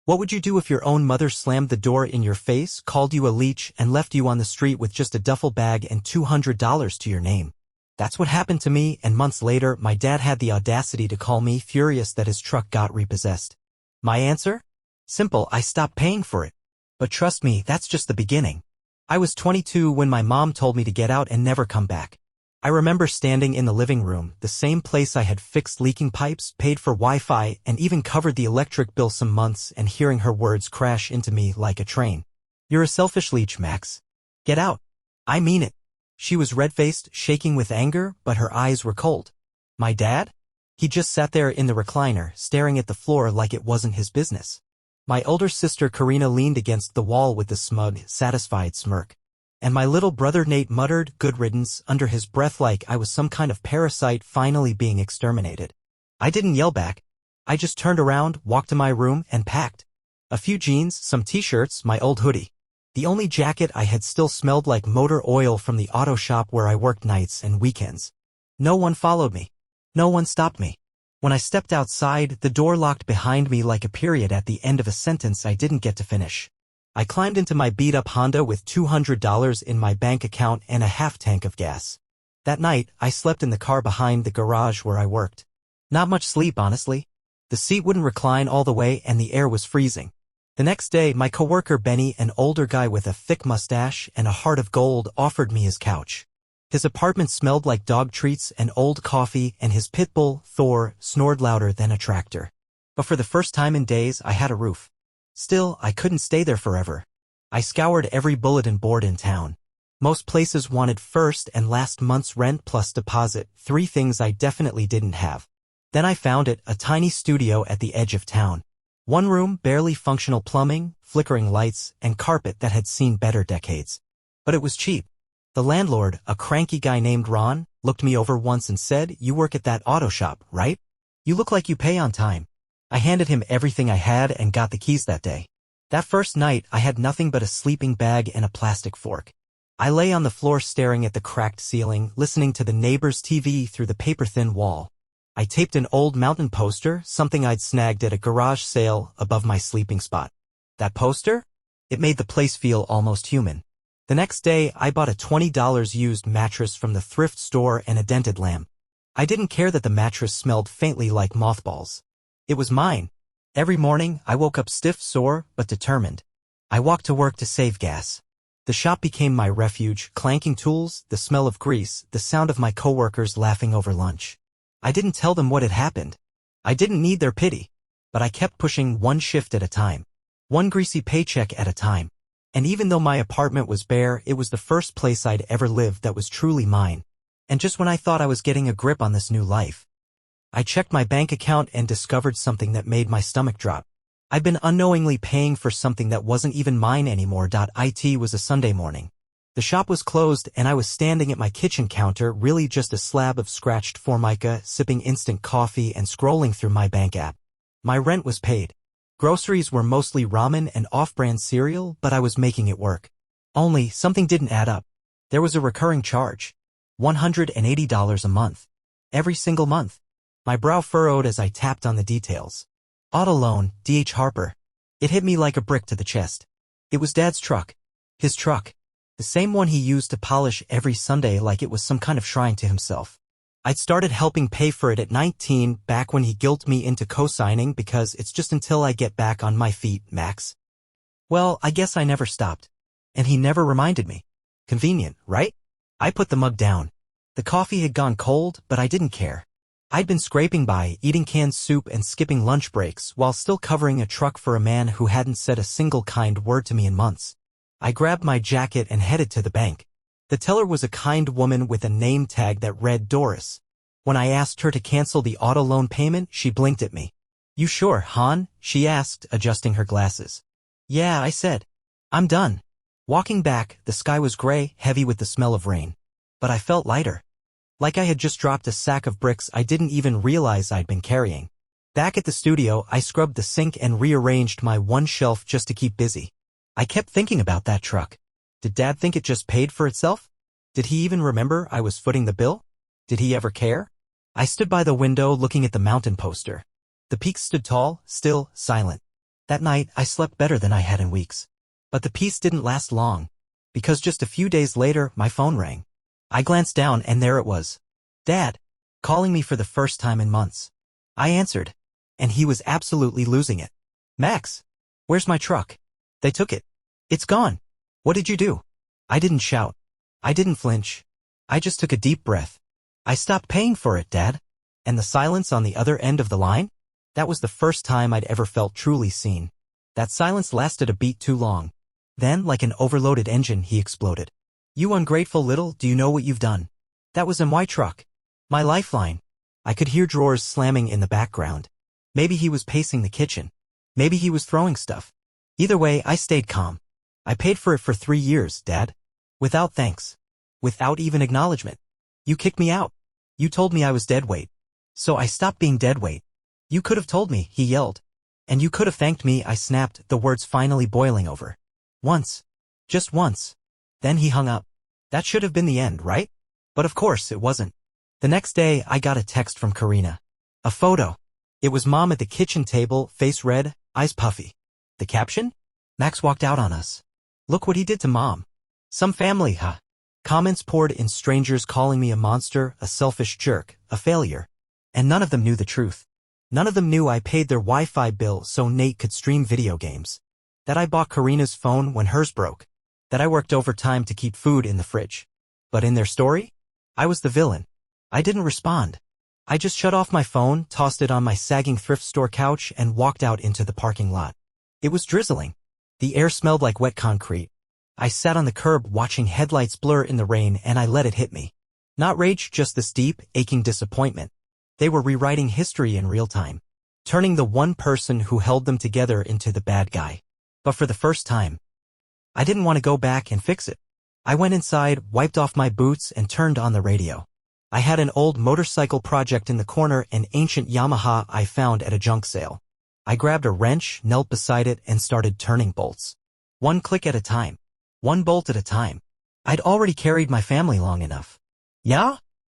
What would you do if your own mother slammed the door in your face, called you a leech, and left you on the street with just a duffel bag and $200 to your name? That's what happened to me, and months later, my dad had the audacity to call me furious that his truck got repossessed. My answer? Simple, I stopped paying for it. But trust me, that's just the beginning. I was 22 when my mom told me to get out and never come back. I remember standing in the living room, the same place I had fixed leaking pipes, paid for Wi-Fi, and even covered the electric bill some months, and hearing her words crash into me like a train. You're a selfish leech, Max. Get out. I mean it. She was red-faced, shaking with anger, but her eyes were cold. My dad? He just sat there in the recliner, staring at the floor like it wasn't his business. My older sister Karina leaned against the wall with a smug, satisfied smirk. And my little brother Nate muttered, "Good riddance," under his breath like I was some kind of parasite finally being exterminated. I didn't yell back. I just turned around, walked to my room, and packed. A few jeans, some t-shirts, my old hoodie. The only jacket I had still smelled like motor oil from the auto shop where I worked nights and weekends. No one followed me. No one stopped me. When I stepped outside, the door locked behind me like a period at the end of a sentence I didn't get to finish. I climbed into my beat-up Honda with $200 in my bank account and a half-tank of gas. That night, I slept in the car behind the garage where I worked. Not much sleep, honestly. The seat wouldn't recline all the way and the air was freezing. The next day, my coworker Benny, an older guy with a thick mustache and a heart of gold, offered me his couch. His apartment smelled like dog treats and old coffee, and his pit bull, Thor, snored louder than a tractor. But for the first time in days, I had a roof. Still, I couldn't stay there forever. I scoured every bulletin board in town. Most places wanted first and last month's rent plus deposit, 3 things I definitely didn't have. Then I found it, a tiny studio at the edge of town. 1 room, barely functional plumbing, flickering lights, and carpet that had seen better decades. But it was cheap. The landlord, a cranky guy named Ron, looked me over once and said, "You work at that auto shop, right? You look like you pay on time." I handed him everything I had and got the keys that day. That first night, I had nothing but a sleeping bag and a plastic fork. I lay on the floor staring at the cracked ceiling, listening to the neighbor's TV through the paper-thin wall. I taped an old mountain poster, something I'd snagged at a garage sale, above my sleeping spot. That poster? It made the place feel almost human. The next day, I bought a $20 used mattress from the thrift store and a dented lamp. I didn't care that the mattress smelled faintly like mothballs. It was mine. Every morning, I woke up stiff, sore, but determined. I walked to work to save gas. The shop became my refuge, clanking tools, the smell of grease, the sound of my coworkers laughing over lunch. I didn't tell them what had happened. I didn't need their pity. But I kept pushing 1 shift at a time. 1 greasy paycheck at a time. And even though my apartment was bare, it was the first place I'd ever lived that was truly mine. And just when I thought I was getting a grip on this new life, I checked my bank account and discovered something that made my stomach drop. I'd been unknowingly paying for something that wasn't even mine anymore. It was a Sunday morning. The shop was closed and I was standing at my kitchen counter, really just a slab of scratched formica, sipping instant coffee and scrolling through my bank app. My rent was paid. Groceries were mostly ramen and off-brand cereal, but I was making it work. Only, something didn't add up. There was a recurring charge. $180 a month. Every single month. My brow furrowed as I tapped on the details. Auto loan, D.H. Harper. It hit me like a brick to the chest. It was Dad's truck. His truck. The same one he used to polish every Sunday like it was some kind of shrine to himself. I'd started helping pay for it at 19, back when he guilted me into co-signing because it's just until I get back on my feet, Max. Well, I guess I never stopped. And he never reminded me. Convenient, right? I put the mug down. The coffee had gone cold, but I didn't care. I'd been scraping by, eating canned soup and skipping lunch breaks while still covering a truck for a man who hadn't said a single kind word to me in months. I grabbed my jacket and headed to the bank. The teller was a kind woman with a name tag that read Doris. When I asked her to cancel the auto loan payment, she blinked at me. "You sure, hon?" she asked, adjusting her glasses. "Yeah," I said. "I'm done." Walking back, the sky was gray, heavy with the smell of rain. But I felt lighter. Like I had just dropped a sack of bricks I didn't even realize I'd been carrying. Back at the studio, I scrubbed the sink and rearranged my 1 shelf just to keep busy. I kept thinking about that truck. Did Dad think it just paid for itself? Did he even remember I was footing the bill? Did he ever care? I stood by the window looking at the mountain poster. The peaks stood tall, still, silent. That night, I slept better than I had in weeks. But the peace didn't last long, because just a few days later, my phone rang. I glanced down and there it was. Dad, calling me for the first time in months. I answered, and he was absolutely losing it. Max, where's my truck? They took it. It's gone. What did you do? I didn't shout. I didn't flinch. I just took a deep breath. I stopped paying for it, Dad. And the silence on the other end of the line? That was the first time I'd ever felt truly seen. That silence lasted a beat too long. Then, like an overloaded engine, he exploded. You ungrateful little, do you know what you've done? That was my truck. My lifeline. I could hear drawers slamming in the background. Maybe he was pacing the kitchen. Maybe he was throwing stuff. Either way, I stayed calm. I paid for it for 3 years, Dad. Without thanks. Without even acknowledgement. You kicked me out. You told me I was deadweight. So I stopped being deadweight. You could have told me, he yelled. And you could have thanked me, I snapped, the words finally boiling over. Once. Just once. Then he hung up. That should have been the end, right? But of course it wasn't. The next day, I got a text from Karina. A photo. It was Mom at the kitchen table, face red, eyes puffy. The caption? Max walked out on us. Look what he did to Mom. Some family, huh? Comments poured in, strangers calling me a monster, a selfish jerk, a failure. And none of them knew the truth. None of them knew I paid their Wi-Fi bill so Nate could stream video games. That I bought Karina's phone when hers broke. That I worked overtime to keep food in the fridge. But in their story, I was the villain. I didn't respond. I just shut off my phone, tossed it on my sagging thrift store couch, and walked out into the parking lot. It was drizzling. The air smelled like wet concrete. I sat on the curb watching headlights blur in the rain, and I let it hit me. Not rage, just this deep, aching disappointment. They were rewriting history in real time, turning the one person who held them together into the bad guy. But for the first time, I didn't want to go back and fix it. I went inside, wiped off my boots, and turned on the radio. I had an old motorcycle project in the corner, an ancient Yamaha I found at a junk sale. I grabbed a wrench, knelt beside it, and started turning bolts. One click at a time. One bolt at a time. I'd already carried my family long enough. Yeah?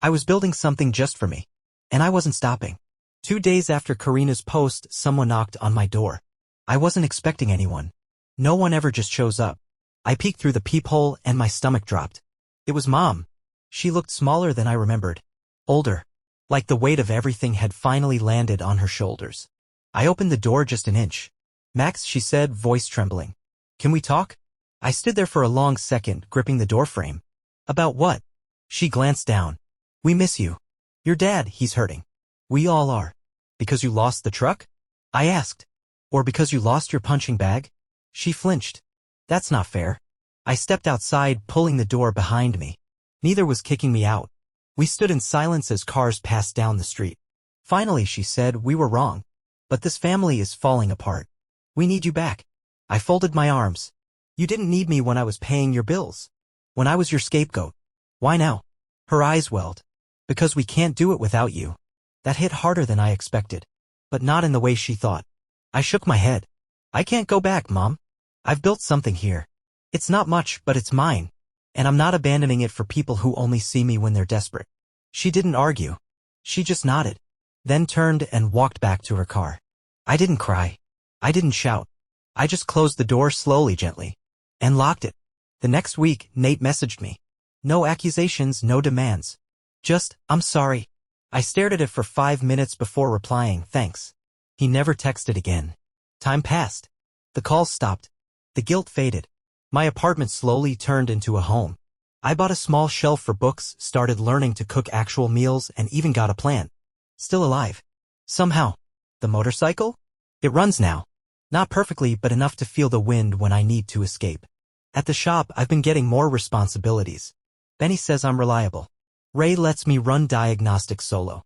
I was building something just for me. And I wasn't stopping. 2 days after Karina's post, someone knocked on my door. I wasn't expecting anyone. No one ever just shows up. I peeked through the peephole and my stomach dropped. It was Mom. She looked smaller than I remembered. Older. Like the weight of everything had finally landed on her shoulders. I opened the door just an inch. Max, she said, voice trembling. Can we talk? I stood there for a long second, gripping the doorframe. About what? She glanced down. We miss you. Your dad, he's hurting. We all are. Because you lost the truck? I asked. Or because you lost your punching bag? She flinched. That's not fair. I stepped outside, pulling the door behind me. Neither was kicking me out. We stood in silence as cars passed down the street. Finally, she said, we were wrong. But this family is falling apart. We need you back. I folded my arms. You didn't need me when I was paying your bills. When I was your scapegoat. Why now? Her eyes welled. Because we can't do it without you. That hit harder than I expected. But not in the way she thought. I shook my head. I can't go back, Mom. I've built something here. It's not much, but it's mine. And I'm not abandoning it for people who only see me when they're desperate. She didn't argue. She just nodded. Then turned and walked back to her car. I didn't cry. I didn't shout. I just closed the door slowly, gently. And locked it. The next week, Nate messaged me. No accusations, no demands. Just, I'm sorry. I stared at it for 5 minutes before replying, thanks. He never texted again. Time passed. The calls stopped. The guilt faded. My apartment slowly turned into a home. I bought a small shelf for books, started learning to cook actual meals, and even got a plant. Still alive. Somehow. The motorcycle? It runs now. Not perfectly, but enough to feel the wind when I need to escape. At the shop, I've been getting more responsibilities. Benny says I'm reliable. Ray lets me run diagnostics solo.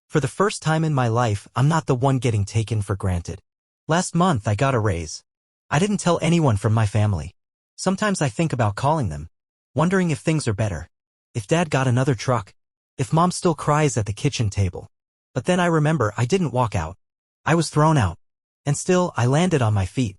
For the first time in my life, I'm not the one getting taken for granted. Last month, I got a raise. I didn't tell anyone from my family. Sometimes I think about calling them, wondering if things are better. If Dad got another truck. If Mom still cries at the kitchen table. But then I remember I didn't walk out. I was thrown out. And still, I landed on my feet.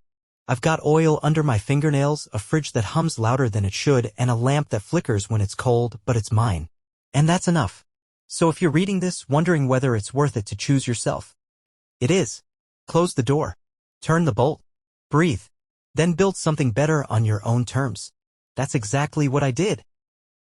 I've got oil under my fingernails, a fridge that hums louder than it should, and a lamp that flickers when it's cold, but it's mine. And that's enough. So if you're reading this, wondering whether it's worth it to choose yourself, it is. Close the door. Turn the bolt. Breathe. Then build something better on your own terms. That's exactly what I did.